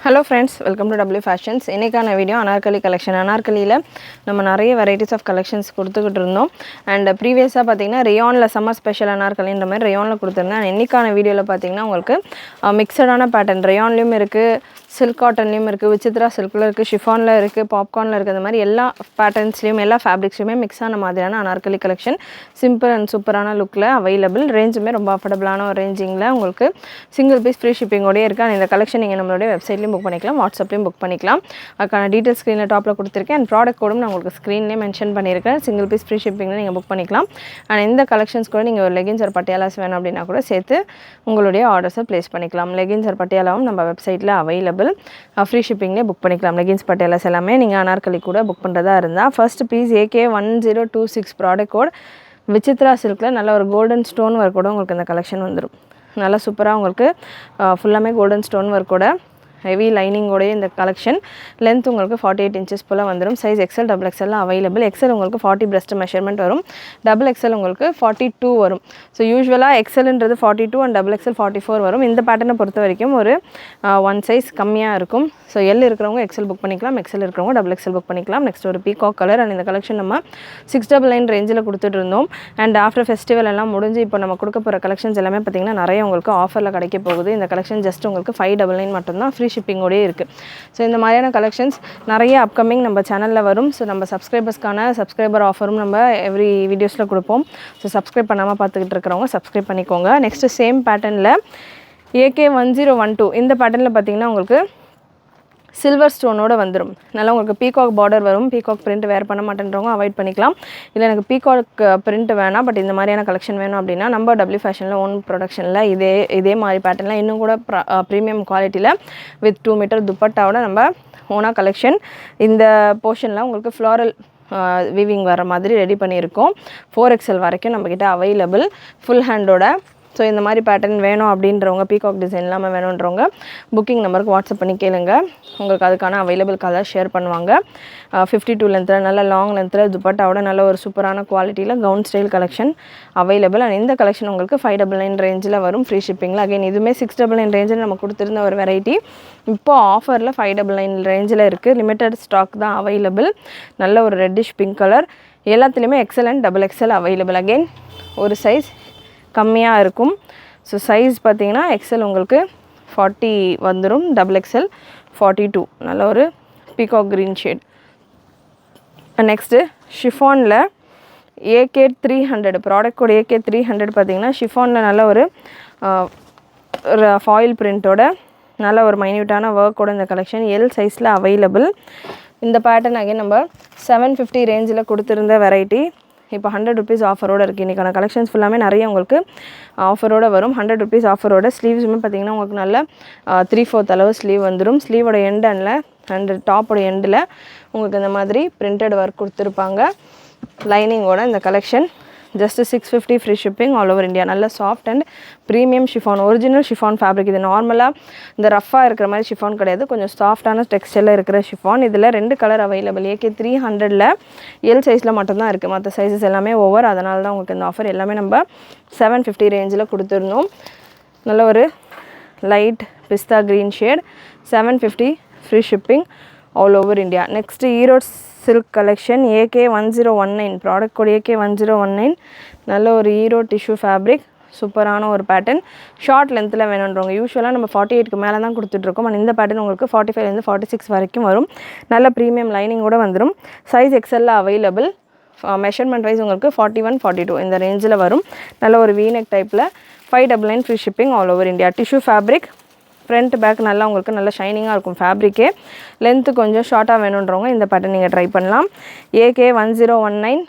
Hello friends, welcome to W Fashions. இன்னைக்கான video Anarkali collection. அனார்கலியில் நம்ம நிறைய வெரைட்டிஸ் ஆஃப் கலெக்ஷன்ஸ் கொடுத்துக்கிட்டு இருந்தோம். அண்ட் ப்ரீவியஸாக பார்த்தீங்கன்னா ரேயானில் சம்மர் ஸ்பெஷல் அனார்கலின்ற மாதிரி ரேயானில் கொடுத்துருந்தேன். இன்னைக்கான வீடியோவில் பார்த்தீங்கன்னா உங்களுக்கு மிக்சடான பேட்டர்ன் ரேயான்லேயும் இருக்குது, சில்க் காட்டன்லேயும் இருக்குது, விசித்ரா சில்கில் இருக்குது, ஷிஃபானில் இருக்குது, பாப்கார்னில் இருக்குது. அந்த மாதிரி எல்லா பேட்டர்ன்ஸ்லேயும் எல்லா ஃபேப்ரிக்ஸ்லையுமே மிக்ஸ் ஆன மாதிரியான அனார்கலி கலெக்ஷன் சிம்பிள் அண்ட் சூப்பரான லுக்கில் அவைலபிள். ரேஞ்சுமே ரொம்ப அஃபோர்டபுளான ஒரு ரேஞ்சிங்கில் உங்களுக்கு சிங்கிள் பீஸ் ஃப்ரீ ஷிப்பிங்கோடய இருக்குது. அண்ட் இந்த கலெக்ஷன் நீங்கள் நம்மளுடைய வெப்சைட்லேயும் புக் பண்ணிக்கலாம், வாட்ஸ்அப்லேயும் புக் பண்ணிக்கலாம். அதுக்கான டீட்டெயில் ஸ்க்ரீனில் டாப்பில் கொடுத்துருக்கேன். அண்ட் ப்ராடக்ட் கோடும் நான் உங்களுக்கு ஸ்க்ரீன்லேயே மென்ஷன் பண்ணியிருக்கேன். சிங்கிள் பீஸ் ஃப்ரீ ஷிப்பிங்கில் நீங்கள் புக் பண்ணிக்கலாம். அண்ட் இந்த கலெக்ஷன்ஸ் கூட நீங்கள் ஒரு லெகின்ஸ் ஒரு பட்டியாலாஸ் வேணும் அப்படின்னா கூட சேர்த்து உங்களுடைய ஆர்டர்ஸை ப்ளேஸ் பண்ணிக்கலாம். லெகின்ஸ் ஒரு பட்டியாலாவும் நம்ம வெப்சைட்டில் அவைலபிள், ஃப்ரீ ஷிப்பிங்லேயே புக் பண்ணிக்கலாம். லெகின்ஸ் பட்டியாலாஸ் எல்லாமே நீங்கள் அனார்கலி கூட புக் பண்ணுறதா இருந்தால் first piece AK1026 product code Vichitra சில்கில் நல்ல ஒரு கோல்டன் ஸ்டோன் ஒர்க்கோட உங்களுக்கு இந்த கலெக்ஷன் வந்துடும். நல்லா சூப்பராக உங்களுக்கு ஃபுல்லாமே கோல்டன் ஸ்டோன் ஒர்க்கோட ஹெவி லைனிங்கோடைய இந்த கலெக்ஷன். லென்த் உங்களுக்கு 48 inches போல் வந்துடும். Size XL XXL available. XL உங்களுக்கு 40 breast மெஷர்மெண்ட் வரும். XXL உங்களுக்கு 42 வரும். ஸோ யூஸ்வலாக XLன்றது 42 அண்ட் XXL 44 வரும். இந்த பேட்டர்னை பொறுத்த வரைக்கும் ஒரு 1 சைஸ் கம்மியாக இருக்கும். ஸோ L இருக்கிறவங்க XL புக் பண்ணிக்கலாம், XL இருக்கிறவங்க XXL புக் பண்ணிக்கலாம். நெக்ஸ்ட் ஒரு பீகாக் கலர். அண்ட் இந்த கலெக்ஷன் நம்ம 699 ரேஞ்சில் கொடுத்துட்டு இருந்தோம். அண்ட் ஆஃப்டர் ஃபெஸ்டிவல் எல்லாம் முடிஞ்சு இப்போ நம்ம கொடுக்க போகிற கலெக்ஷன்ஸ் எல்லாமே பார்த்திங்கன்னா நிறைய உங்களுக்கு ஆஃபரில் கிடைக்க போகுது. இந்த கலெக்ஷன் ஜஸ்ட் உங்களுக்கு 599 மட்டும்தான், ஃப்ரீ ஷிப்பிங்கோடயே இருக்குது. ஸோ இந்த மாதிரியான கலெக்ஷன்ஸ் நிறைய அப்கமிங் நம்ம சேனலில் வரும். ஸோ நம்ம சப்ஸ்கிரைபர்ஸ்க்கான சப்ஸ்கிரைபர் ஆஃபரும் நம்ம எவ்ரி வீடியோஸில் கொடுப்போம். ஸோ சப்ஸ்கிரைப் பண்ணாமல் பார்த்துக்கிட்டு இருக்கிறவங்க சப்ஸ்கிரைப் பண்ணிக்கோங்க. நெக்ஸ்ட்டு சேம் பேட்டர்னில் AK1012 இந்த பேட்டர்னில் பார்த்திங்கன்னா உங்களுக்கு சில்வர் ஸ்டோனோடு வந்துடும். நல்லா உங்களுக்கு பீகாக் பார்டர் வரும். பீகாக் பிரிண்ட் வேர் பண்ண மாட்டேன்றவங்க அவாய்ட் பண்ணிக்கலாம். இல்லை எனக்கு பீகாக் பிரிண்ட் வேணாம் பட் இந்த மாதிரியான கலெக்ஷன் வேணும் அப்படின்னா நம்ம W ஃபேஷனில் ஓன் ப்ரொடக்ஷனில் இதே மாதிரி பேட்டர்னில் இன்னும் கூட ப்ரீமியம் குவாலிட்டியில் வித் 2 மீட்டர் துப்பட்டாவோட நம்ம ஓனாக கலெக்ஷன் இந்த போர்ஷனில் உங்களுக்கு ஃப்ளாரல் வீவிங் வர மாதிரி ரெடி பண்ணியிருக்கோம். 4XL வரைக்கும் நம்மக்கிட்ட அவைலபிள் ஃபுல் ஹேண்டோட. ஸோ இந்த மாதிரி பேட்டர்ன் வேணும் அப்படின்றவங்க, பீகாக் டிசைன் இல்லாமல் வேணுன்றவங்க புக்கிங் நம்பருக்கு வாட்ஸ்அப் பண்ணி கேளுங்க. உங்களுக்கு அதுக்கான அவைலபிள் கலர் ஷேர் பண்ணுவாங்க. 52 லென்த்தில் நல்ல லாங் லென்த்தில் துப்பட்டாவோட நல்ல ஒரு சூப்பரான குவாலிட்டியில் gown style collection available. And இந்த கலெக்ஷன் உங்களுக்கு 599 ரேஞ்சில் வரும், ஃப்ரீ ஷிப்பிங்கில். அகைன் இதுவுமே 699 ரேஞ்சில் நம்ம கொடுத்துருந்த ஒரு வெரைட்டி இப்போ ஆஃபரில் 599 ரேஞ்சில் இருக்குது. லிமிட்டட் ஸ்டாக் தான் அவைலபிள். நல்ல ஒரு ரெட்டிஷ் பிங்க் கலர். எல்லாத்துலேயுமே XL and XXL available. Again ஒரு சைஸ் கம்மியாக இருக்கும். ஸோ சைஸ் பார்த்தீங்கன்னா XL உங்களுக்கு 40 வந்துடும், XXL 42. நல்ல ஒரு பீகாக் க்ரீன் ஷேட். நெக்ஸ்ட்டு ஷிஃபானில் AK300 ப்ராடக்ட் கோட் AK300 பார்த்தீங்கன்னா ஷிஃபானில் நல்ல ஒரு ஃபாயில் பிரிண்ட்டோட நல்ல ஒரு மைன்யூட்டான ஒர்க்கோட இந்த கலெக்ஷன் L சைஸில் அவைலபிள். இந்த பேட்டர்ன் அகைன் நம்ம 750 ரேஞ்சில் கொடுத்துருந்த வெரைட்டி இப்போ 100 rupees ஆஃபரோடு இருக்குது. இன்றைக்கான கலெக்ஷன்ஸ் ஃபுல்லாமே நிறைய உங்களுக்கு ஆஃபரோடு வரும். 100 rupees ஆஃபரோட. ஸ்லீவ்ஸுமே பார்த்திங்கன்னா உங்களுக்கு நல்ல 3/4 அளவு ஸ்லீவ் வந்துடும். ஸ்லீவோட எண்டில் அண்ட் டாப்போட எண்டில் உங்களுக்கு இந்த மாதிரி பிரிண்டட் ஒர்க் கொடுத்துருப்பாங்க லைனிங்கோட. இந்த collection just 650 free shipping all over India. நல்ல soft and premium chiffon, original chiffon fabric. இது நார்மலாக இந்த ரஃப்பாக இருக்கிற மாதிரி ஷிஃபான் கிடையாது, கொஞ்சம் சாஃப்டான டெக்ஸ்டரில் இருக்கிற ஷிஃபான். இதில் 2 கலர் அவைலபிள். AK300ல் L சைஸில் மட்டும்தான் இருக்குது, மற்ற சைஸஸ் எல்லாமே ஓவர். அதனால தான் உங்களுக்கு இந்த ஆஃபர். எல்லாமே நம்ம 750 ரேஞ்சில் கொடுத்துருந்தோம். நல்ல ஒரு light pista green shade, 750 free shipping all over India. Next Erode silk collection AK1019 product code AK1019. நல்ல ஒரு ஈரோட் டிஷ்யூ ஃபேப்ரிக், சூப்பரான ஒரு பேட்டர்ன். ஷார்ட் லென்த்தில் வேணுன்றவங்க, யூஸ்வலாக நம்ம 48க்கு மேலே தான் கொடுத்துட்ருக்கோம். அண்ட் இந்த பேட்டர்ன் உங்களுக்கு 45லேருந்து 46 வரைக்கும் வரும். நல்ல ப்ரீமியம் லைனிங்கோடு வந்துடும். சைஸ் XLல அவைலபிள். மெஷர்மெண்ட் வைஸ் உங்களுக்கு 41, 42 இந்த ரேஞ்சில் வரும். நல்ல ஒரு வீநெக் டைப்பில் 599 free shipping all over India. Tissue fabric, front back நல்லா உங்களுக்கு நல்ல ஷைனிங்காக இருக்கும் ஃபேப்ரிக்கே. லென்த்து கொஞ்சம் ஷார்ட்டாக வேணுன்றவங்க இந்த பேட்டர்ன் நீங்கள் ட்ரை பண்ணலாம். AK1019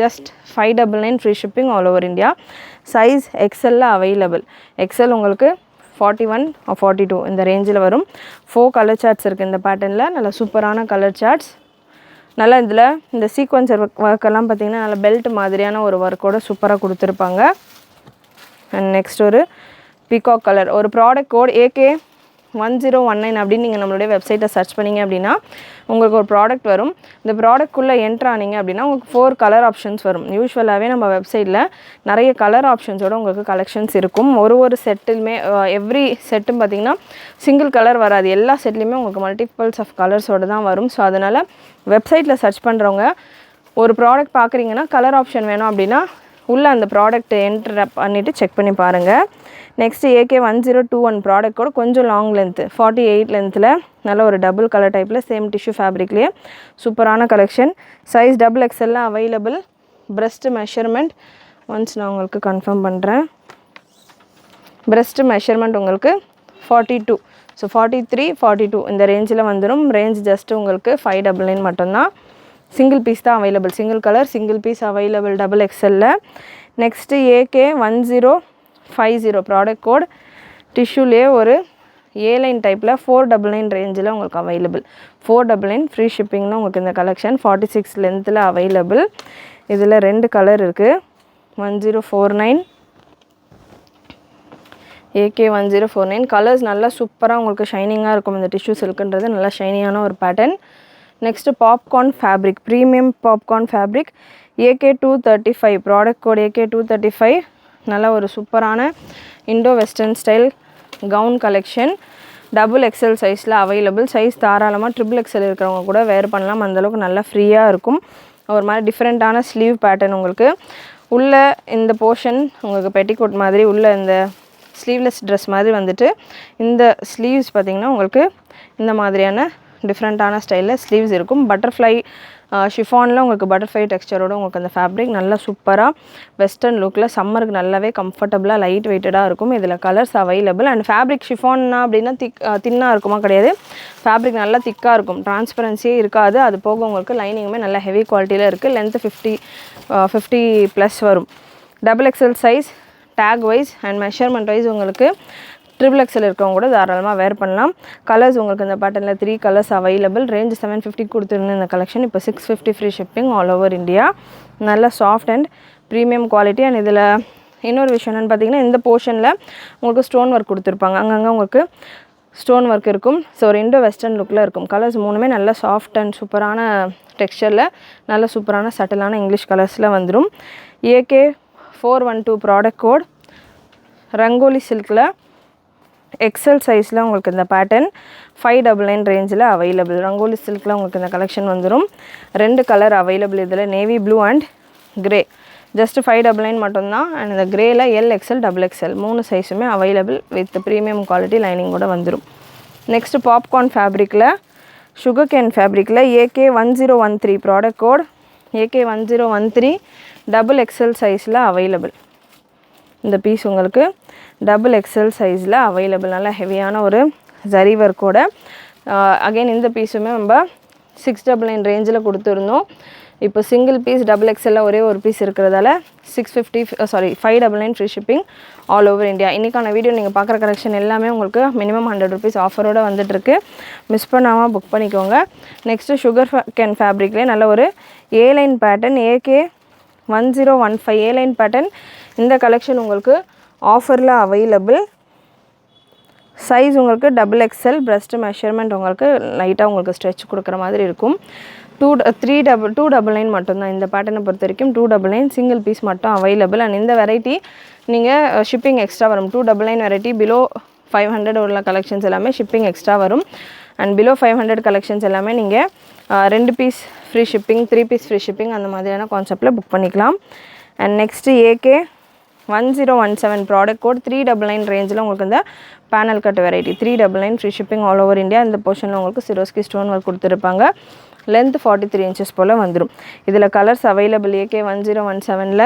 just 599 free shipping all over India. Size XLல அவைலபிள். XL உங்களுக்கு 41 or 42 இந்த ரேஞ்சில் வரும். 4 கலர் சார்ட்ஸ் இருக்குது இந்த பேட்டர்னில். நல்ல சூப்பரான கலர் சார்ட்ஸ். நல்லா இதில் இந்த சீக்வன்ஸ் ஒர்க்கெல்லாம் பார்த்திங்கன்னா நல்ல பெல்ட் மாதிரியான ஒரு ஒர்க்கோட சூப்பராக கொடுத்துருப்பாங்க. அண்ட் நெக்ஸ்ட் ஒரு பீகாக் கலர். ஒரு ப்ராடக்ட் கோட் 1019 அப்படின்னு நீங்கள் நம்மளுடைய வெப்சைட்டை சர்ச் பண்ணிங்க அப்படின்னா உங்களுக்கு ஒரு ப்ராடக்ட் வரும். இந்த ப்ராடக்ட்குள்ளே என்ட்ரு ஆனீங்க அப்படின்னா உங்களுக்கு 4 கலர் ஆப்ஷன்ஸ் வரும். யூஸ்வலாகவே நம்ம வெப்சைட்டில் நிறைய கலர் ஆப்ஷன்ஸோடு உங்களுக்கு கலெக்ஷன்ஸ் இருக்கும். ஒரு செட்டுமே எவ்ரி செட்டும் பார்த்திங்கன்னா சிங்கிள் கலர் வராது. எல்லா செட்லேயுமே உங்களுக்கு மல்டிபிள்ஸ் ஆஃப் கலர்ஸோடு தான் வரும். ஸோ அதனால் வெப்சைட்டில் சர்ச் பண்ணுறவங்க ஒரு ப்ராடக்ட் பார்க்குறீங்கன்னா கலர் ஆப்ஷன் வேணும் அப்படின்னா உள்ளே அந்த ப்ராடக்ட் என்ட்ரு பண்ணிவிட்டு செக் பண்ணி பாருங்கள். நெக்ஸ்ட்டு AK1021 ப்ராடக்ட் கூட கொஞ்சம் லாங் லென்த்து 48 லென்த்தில் நல்ல ஒரு டபுள் கலர் டைப்பில் சேம் டிஷ்யூ ஃபேப்ரிக்லேயே சூப்பரான collection. Size XXL available. Breast measurement once நான் உங்களுக்கு கன்ஃபார்ம் பண்ணுறேன். பிரஸ்ட் மெஷர்மெண்ட் உங்களுக்கு 42, ஸோ 43, 42 இந்த ரேஞ்சில் வந்துடும். ரேஞ்ச் ஜஸ்ட்டு உங்களுக்கு 599 மட்டும்தான். சிங்கிள் பீஸ் தான் available. Single colour single piece available XXL. Next AK1050 product code டிஷ்யூலேயே ஒரு A-லைன் டைப்பில் 499 ரேஞ்சில் உங்களுக்கு அவைலபிள். 499 ஃப்ரீ ஷிப்பிங்னு உங்களுக்கு இந்த கலெக்ஷன் 46 லென்த்தில் அவைலபிள். இதில் 2 கலர் இருக்குது. 1049 AK1049 கலர்ஸ் நல்லா சூப்பராக உங்களுக்கு ஷைனிங்காக இருக்கும். இந்த டிஷ்யூ சில்க்குன்றது நல்லா ஷைனியான ஒரு pattern. Next popcorn fabric, premium popcorn fabric AK235 product code AK235. நல்லா ஒரு சூப்பரான Indo western style gown collection XXL சைஸில் அவைலபிள். சைஸ் தாராளமாக XXL இருக்கிறவங்க கூட வேர் பண்ணலாம். அந்தளவுக்கு நல்லா ஃப்ரீயாக இருக்கும். ஒரு மாதிரி டிஃப்ரெண்ட்டான ஸ்லீவ் பேட்டர்ன் உங்களுக்கு உள்ள இந்த போர்ஷன் உங்களுக்கு பெட்டிகோட் மாதிரி உள்ள இந்த ஸ்லீவ்லெஸ் ட்ரெஸ் மாதிரி வந்துட்டு இந்த ஸ்லீவ்ஸ் பார்த்திங்கன்னா உங்களுக்கு இந்த மாதிரியான டிஃப்ரெண்ட்டான ஸ்டைலில் ஸ்லீவ்ஸ் இருக்கும். பட்டர்ஃப்ளை ஷிஃபானில் உங்களுக்கு பட்டர்ஃப்ளை டெக்ஸ்சரோடு உங்களுக்கு அந்த ஃபேப்ரிக் நல்லா சூப்பராக வெஸ்டர்ன் லுக்கில் சம்மருக்கு நல்லாவே கம்ஃபர்டபுளாக லைட் வெயிட்டடாக இருக்கும். இதில் கலர்ஸ் அவைலபிள். அண்ட் ஃபேப்ரிக் ஷிஃபான்னா அப்படின்னா தின்னாக இருக்குமா? கிடையாது. ஃபேப்ரிக் நல்லா திக்காக இருக்கும். டிரான்ஸ்பரன்சியே இருக்காது. அது போக உங்களுக்கு லைனிங்குமே நல்லா ஹெவி குவாலிட்டியில் இருக்குது. லென்த்து 50+ வரும். XXL size tag wise and measurement wise உங்களுக்கு XXL இருக்கவங்க கூட தாராளமாக வேர் பண்ணலாம். கலர்ஸ் உங்களுக்கு இந்த பேட்டர்னில் 3 கலர்ஸ் அவைலபிள். ரேஞ்ச் 750 கொடுத்துருந்தேன் இந்த கலெக்ஷன். இப்போ 650 free shipping all over India. நல்ல soft and premium quality. And இதில் இன்னொரு விஷயம் என்னென்னு பார்த்தீங்கன்னா இந்த போர்ஷனில் உங்களுக்கு ஸ்டோன் ஒர்க் கொடுத்துருப்பாங்க. அங்கங்கே உங்களுக்கு ஸ்டோன் ஒர்க் இருக்கும். ஸோ ஒரு இண்டோ வெஸ்டர்ன் லுக்கில் இருக்கும். கலர்ஸ் மூணுமே நல்ல சாஃப்ட் அண்ட் சூப்பரான டெக்ஸ்சரில் நல்ல சூப்பரான சட்டிலான இங்கிலீஷ் கலர்ஸில் வந்துடும். AK412 ப்ராடக்ட் கோட் ரங்கோலி சில்கில் XL சைஸில் உங்களுக்கு இந்த பேட்டர்ன் 599 ரேஞ்சில் அவைலபிள். ரங்கோலி சில்கில் உங்களுக்கு இந்த கலெக்ஷன் வந்துடும். 2 கலர் அவைலபிள். இதில் navy blue and grey. Just 599 மட்டும்தான். அண்ட் இந்த கிரேயில் LXL XXL 3 சைஸுமே அவைலபிள் வித் ப்ரீமியம் குவாலிட்டி லைனிங்கோட வந்துடும். நெக்ஸ்ட்டு பாப்கார்ன் ஃபேப்ரிக்கில் சுகர் கேன் ஃபேப்ரிக்கில் AK1013 product code AK1013 XXL சைஸில் அவைலபிள். இந்த பீஸ் உங்களுக்கு XXL சைஸில் அவைலபிள். நல்லா ஹெவியான ஒரு ஜரி ஒர்க்கோட. அகெயின் இந்த பீஸுமே நம்ம 699 ரேஞ்சில் கொடுத்துருந்தோம். இப்போ சிங்கிள் பீஸ் XXL ஒரே ஒரு பீஸ் இருக்கிறதால 599 free shipping all over India. இன்றைக்கான வீடியோ நீங்கள் பார்க்குற கலெக்ஷன் எல்லாமே உங்களுக்கு மினிமம் 100 ருபீஸ் ஆஃபரோடு வந்துட்டுருக்கு. மிஸ் பண்ணாமல் புக் பண்ணிக்கோங்க. நெக்ஸ்ட்டு சுகர் கேன் ஃபேப்ரிக்லேயே நல்ல ஒரு A-லைன் பேட்டர்ன் AK1015 A-லைன் பேட்டர்ன். இந்த கலெக்ஷன் உங்களுக்கு ஆஃபரில் அவைலபிள். சைஸ் உங்களுக்கு XXL. பிரஸ்ட் மெஷர்மெண்ட் உங்களுக்கு லைட்டாக உங்களுக்கு ஸ்ட்ரெச் கொடுக்குற மாதிரி இருக்கும். 299 மட்டும்தான் இந்த பேட்டர்னை பொறுத்த வரைக்கும். 299 சிங்கிள் பீஸ் மட்டும் அவைலபிள். அண்ட் இந்த வெரைட்டி நீங்கள் ஷிப்பிங் எக்ஸ்ட்ரா வரும். 299 வெரைட்டி பிலோ 500 உள்ள கலெக்ஷன்ஸ் எல்லாமே ஷிப்பிங் எக்ஸ்ட்ரா வரும். அண்ட் பிலோ 500 கலெக்ஷன்ஸ் எல்லாமே நீங்கள் 2 piece free shipping 3 piece free shipping அந்த மாதிரியான கான்செப்டில் புக் பண்ணிக்கலாம். And next AK1017 product code 399 ரேஞ்சில் உங்களுக்கு இந்த panel cut variety 399 free shipping all over India. இந்த போர்ஷனில் உங்களுக்கு சிரோஸ்கி ஸ்டோன் ஒர்க் கொடுத்துருப்பாங்க. லென்த் 43 இன்ச்சஸ் போல் வந்துடும். இதில் கலர்ஸ் அவைலபிள். AK1017ல்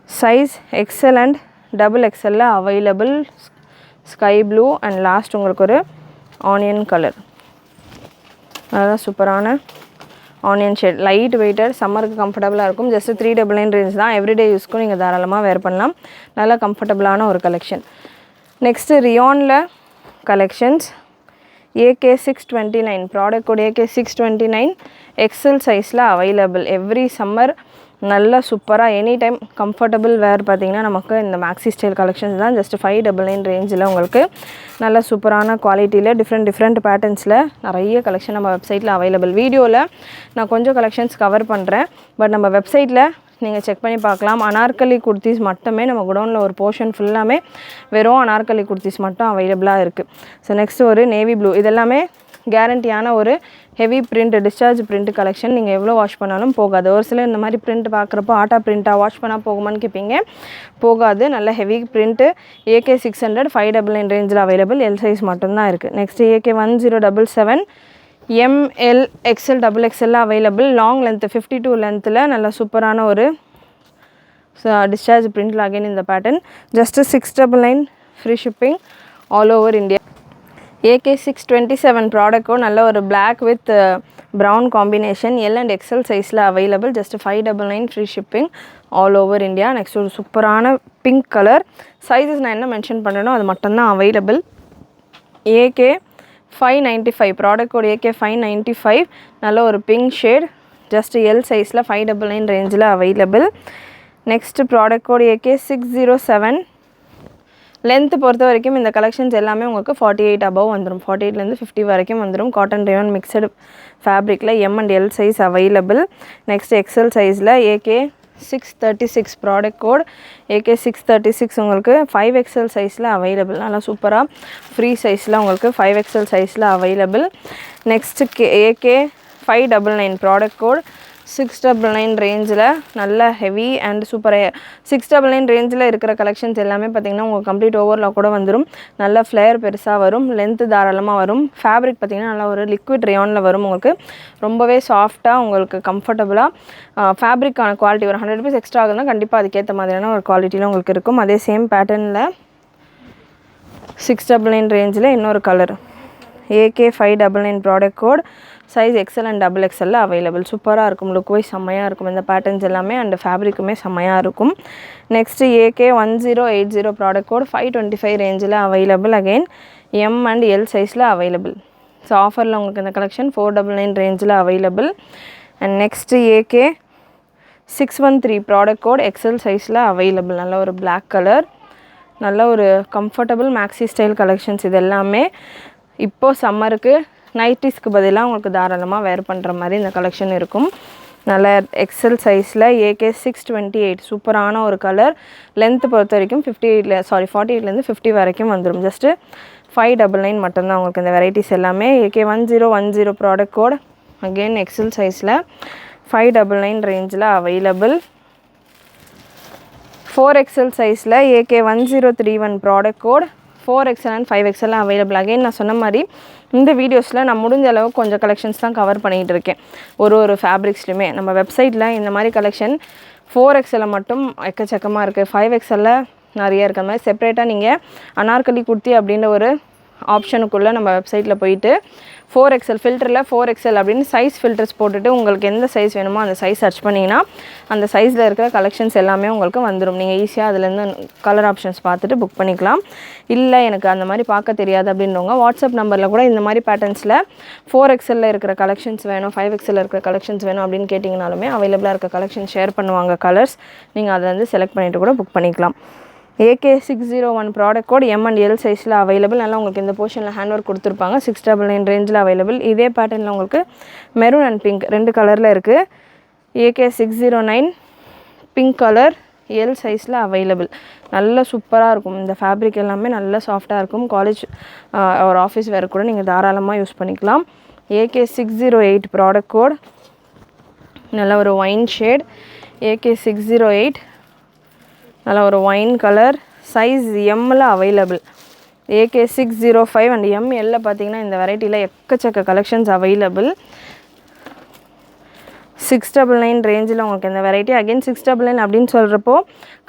size XL and XXL available. Sky blue and last உங்களுக்கு ஒரு ஆனியன் கலர். அதான் சூப்பரான ஆனியன் ஷேட். லைட் வெயிட்டட் சம்மருக்கு கம்ஃபர்டபுளாக இருக்கும். ஜஸ்ட் 399 ரேஞ்ச் தான். எவ்ரிடே யூஸ்க்கும் நீங்கள் தாராளமாக வேர் பண்ணலாம். நல்லா கம்ஃபர்டபுளான ஒரு கலெக்ஷன். நெக்ஸ்ட்டு ரியானில் collections AK629 product code AK629 XL சைஸில் அவைலபிள். எவ்ரி சம்மர் நல்லா சூப்பராக எனி டைம் கம்ஃபர்டபுள் வேர் பார்த்தீங்கன்னா நமக்கு இந்த மேக்ஸி ஸ்டைல் கலெக்ஷன்ஸ் தான். ஜஸ்ட் 599 ரேஞ்சில் உங்களுக்கு நல்ல சூப்பரான குவாலிட்டியில் டிஃப்ரெண்ட் பேட்டர்ன்ஸில் நிறைய கலெக்ஷன் நம்ம வெப்சைட்டில் அவைலபிள். வீடியோவில் நான் கொஞ்சம் கலெக்ஷன்ஸ் கவர் பண்ணுறேன், பட் நம்ம வெப்சைட்டில் நீங்கள் செக் பண்ணி பார்க்கலாம். அனார்கலி குர்த்திஸ் மட்டுமே நம்ம குடோனில் ஒரு போர்ஷன் ஃபுல்லாமே வெறும் அனார்கலி குர்த்திஸ் மட்டும் அவைலபிளாக இருக்குது. ஸோ நெக்ஸ்ட் ஒரு நேவி ப்ளூ, இதெல்லாமே கேரண்டியான ஒரு heavy print discharge print collection. நீங்கள் எவ்வளோ வாஷ் பண்ணாலும் போகாது. ஒரு சில இந்த மாதிரி பிரிண்ட் பார்க்குறப்போ ஆட்டா பிரிண்ட்டாக வாஷ் பண்ணால் போகுமான்னு கேட்பீங்க, போகாது. நல்ல ஹெவி பிரிண்ட்டு. AK 600 599 ரேஞ்சில் அவைலபிள். எல் சைஸ் மட்டும்தான் இருக்குது. Next AK 1077 ML XL XXL available. Long length 52 லென்த்தில் நல்ல சூப்பரான ஒரு டிஸ்சார்ஜ் பிரிண்டில் அகைன் இந்த pattern. Just 699 free shipping all over India. AK 627 ப்ராடக்ட்டும் நல்ல ஒரு black with brown combination, L and XL சைஸில் available. Just 599 free shipping all over India. Next ஒரு சூப்பரான பிங்க் கலர். சைஸஸ் நான் என்ன மென்ஷன் பண்ணனோ அது மட்டும்தான் available. AK 595 product code AK 595 நல்ல ஒரு பிங்க் ஷேட். ஜஸ்ட் L சைஸில் 599 ரேஞ்சில் available. Next product code AK 607. Length பொறுத்த வரைக்கும் இந்த கலெக்ஷன்ஸ் எல்லாமே உங்களுக்கு 48 அபவ் வந்துடும். 48லேருந்து 50 வரைக்கும் வந்துடும். காட்டன் ரேயான் மிக்சடு ஃபேப்ரிக்கில் M and L size available. Next XL சைஸில் AK 636 ப்ராடக்ட் கோட் AK 636 உங்களுக்கு 5XL சைஸில் அவைலபிள். நல்லா சூப்பராக ஃப்ரீ சைஸில் உங்களுக்கு 5XL சைஸில் available. Next AK 599 product code 699 ரேஞ்சில் நல்ல ஹெவி அண்ட் சூப்பராக 699 ரேஞ்சில் இருக்கிற கலெக்ஷன்ஸ் எல்லாமே பார்த்திங்கன்னா உங்களுக்கு கம்ப்ளீட் ஓவர்லாக் கூட வந்துடும். நல்ல ஃப்ளேயர் பெருசாக வரும், லென்த்து தாராளமாக வரும். ஃபேப்ரிக் பார்த்திங்கன்னா நல்லா ஒரு லிக்விட் ரேயானில் வரும். உங்களுக்கு ரொம்பவே சாஃப்டாக உங்களுக்கு கம்ஃபர்டபுளாக ஃபேப்ரிக்கான குவாலிட்டி ஒரு 100 rupees எக்ஸ்ட்ரா ஆகுதுன்னா கண்டிப்பாக அதுக்கேற்ற மாதிரியான ஒரு குவாலிட்டியில் உங்களுக்கு இருக்கும். அதே சேம் பேட்டர்னில் 699 ரேஞ்சில் இன்னொரு colour AK 599 product code size XL and XXL available. சூப்பராக இருக்கும், லுக் வைஸ் செம்மையாக இருக்கும் இந்த பேட்டர்ன்ஸ் எல்லாமே. அண்ட் ஃபேப்ரிக்குமே செம்மையாக இருக்கும். நெக்ஸ்ட்டு AK 1080 ப்ராடக்ட் கோட் 525 ரேஞ்சில் available. Again M and L சைஸில் அவைலபிள். ஸோ ஆஃபரில் உங்களுக்கு இந்த கலெக்ஷன் 499 ரேஞ்சில் available. And next AK 613 product code XL சைஸில் அவைலபிள். நல்ல ஒரு பிளாக் கலர், நல்ல ஒரு கம்ஃபர்டபுள் மேக்ஸி ஸ்டைல் கலெக்ஷன்ஸ். இது எல்லாமே இப்போது சம்மருக்கு நைட்டிஸ்க்கு பதிலாக உங்களுக்கு தாராளமாக வேர் பண்ணுற மாதிரி இந்த கலெக்ஷன் இருக்கும். நல்ல XL சைஸில் AK 628 சூப்பரான ஒரு கலர். லென்த்து பொறுத்த வரைக்கும் 48லேருந்து 50 வரைக்கும் வந்துடும். ஜஸ்ட்டு 599 மட்டும்தான் உங்களுக்கு இந்த வெரைட்டிஸ் எல்லாமே. AK 1010 product code again XL சைஸில் 599 ரேஞ்சில் அவைலபிள். 4XL சைஸில் AK 1031 product code 4XL and 5XL available. Again நான் சொன்ன மாதிரி இந்த வீடியோஸில் நான் முடிஞ்ச அளவுக்கு கொஞ்சம் கலெக்ஷன்ஸ் தான் கவர் பண்ணிகிட்டு இருக்கேன். ஒரு ஃபேப்ரிக்ஸ்லையுமே நம்ம வெப்சைட்டில் இந்த மாதிரி கலெக்ஷன் 4XL மட்டும் எக்கச்சக்கமாக இருக்குது. 5XL நிறைய இருக்கிற மாதிரி செப்பரேட்டாக நீங்கள் அனார்கலி குர்த்தி அப்படின்ற ஒரு ஆப்ஷனுக்குள்ளே நம்ம வெப்சைட்டில் போயிட்டு 4XL ஃபில்டரில் 4XL அப்படின்னு சைஸ் ஃபில்டர்ஸ் போட்டுட்டு உங்களுக்கு எந்த சைஸ் வேணுமோ அந்த சைஸ் சர்ச் பண்ணிங்கன்னா அந்த சைஸில் இருக்கிற கலெக்ஷன்ஸ் எல்லாமே உங்களுக்கு வந்துடும். நீங்கள் ஈஸியாக அதுலேருந்து கலர் ஆப்ஷன்ஸ் பார்த்துட்டு புக் பண்ணிக்கலாம். இல்லை எனக்கு அந்த மாதிரி பார்க்க தெரியாது அப்படின்றவங்க வாட்ஸ்அப் நம்பரில் கூட இந்த மாதிரி பேட்டர்ன்ஸில் 4XL இருக்கிற கலெக்ஷன்ஸ் வேணும், 5XL இருக்கிற கலெக்ஷன்ஸ் வேணும் அப்படின்னு கேட்டிங்கனாலுமே அவைலபிளாக இருக்க கலெக்ஷன் ஷேர் பண்ணுவாங்க கலர்ஸ். நீங்கள் அதை வந்து செலக்ட் பண்ணிவிட்டு கூட புக் பண்ணிக்கலாம். AK 601 product code M and L சைஸில் அவைலபிள். நல்லா உங்களுக்கு இந்த போர்ஷனில் ஹேண்ட் ஒர்க் கொடுத்துருப்பாங்க. 699 ரேஞ்சில் அவைலபிள். இதே பேட்டர்னில் உங்களுக்கு மெரூன் அண்ட் பிங்க் 2 கலரில் இருக்குது. AK 609 பிங்க் கலர் L சைஸில் அவைலபிள். நல்ல சூப்பராக இருக்கும் இந்த ஃபேப்ரிக் எல்லாமே, நல்ல சாஃப்டாக இருக்கும். காலேஜ் ஒரு ஆஃபீஸ் வேறு கூட நீங்கள் தாராளமாக யூஸ் பண்ணிக்கலாம். AK 608 ப்ராடக்ட் கோட் நல்ல ஒரு ஒயின் ஷேட். AK 608 நல்ல ஒரு ஒயின் கலர். சைஸ் Mல அவைலபிள். AK 605 அண்ட் ML பார்த்தீங்கன்னா இந்த வெரைட்டியில் எக்கச்சக்க கலெக்ஷன்ஸ் அவைலபிள். 699 ரேஞ்சில் உங்களுக்கு இந்த வெரைட்டி. அகெயின் 699 அப்படின்னு சொல்கிறப்போ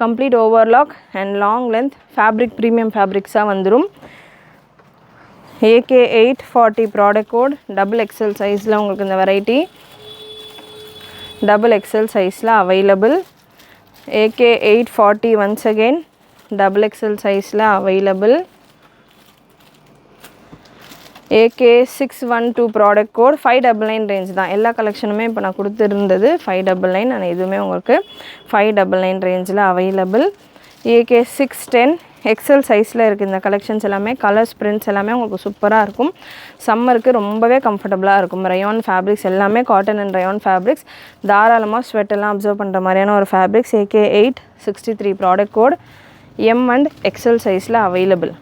complete overlock and long length fabric premium ஃபேப்ரிக்ஸாக வந்துடும். AK 840 ப்ராடக்ட் கோட் XXL சைஸில் உங்களுக்கு இந்த வெரைட்டி XXL சைஸில் available. AK 840 once again XXL சைஸில் available. AK612 product code 599 range தான். எல்லா கலெக்ஷனுமே இப்போ நான் கொடுத்துருந்தது 599. ஆனால் இதுவுமே உங்களுக்கு 599 ரேஞ்சில் அவைலபிள். AK610 எக்ஸல் சைஸில் இருக்குது இந்த கலெக்ஷன்ஸ் எல்லாமே. கலர்ஸ் பிரிண்ட்ஸ் எல்லாமே உங்களுக்கு சூப்பராக இருக்கும். சம்மருக்கு ரொம்பவே கம்ஃபர்டபுளாக இருக்கும். ரயான் ஃபேப்ரிக்ஸ் எல்லாமே காட்டன் அண்ட் ரயான் ஃபேப்ரிக்ஸ். தாராளமாக ஸ்வெட்டெல்லாம் அப்சர்வ் பண்ணுற மாதிரியான ஒரு fabrics. AK863 product code M and XL சைஸில் அவைலபிள்.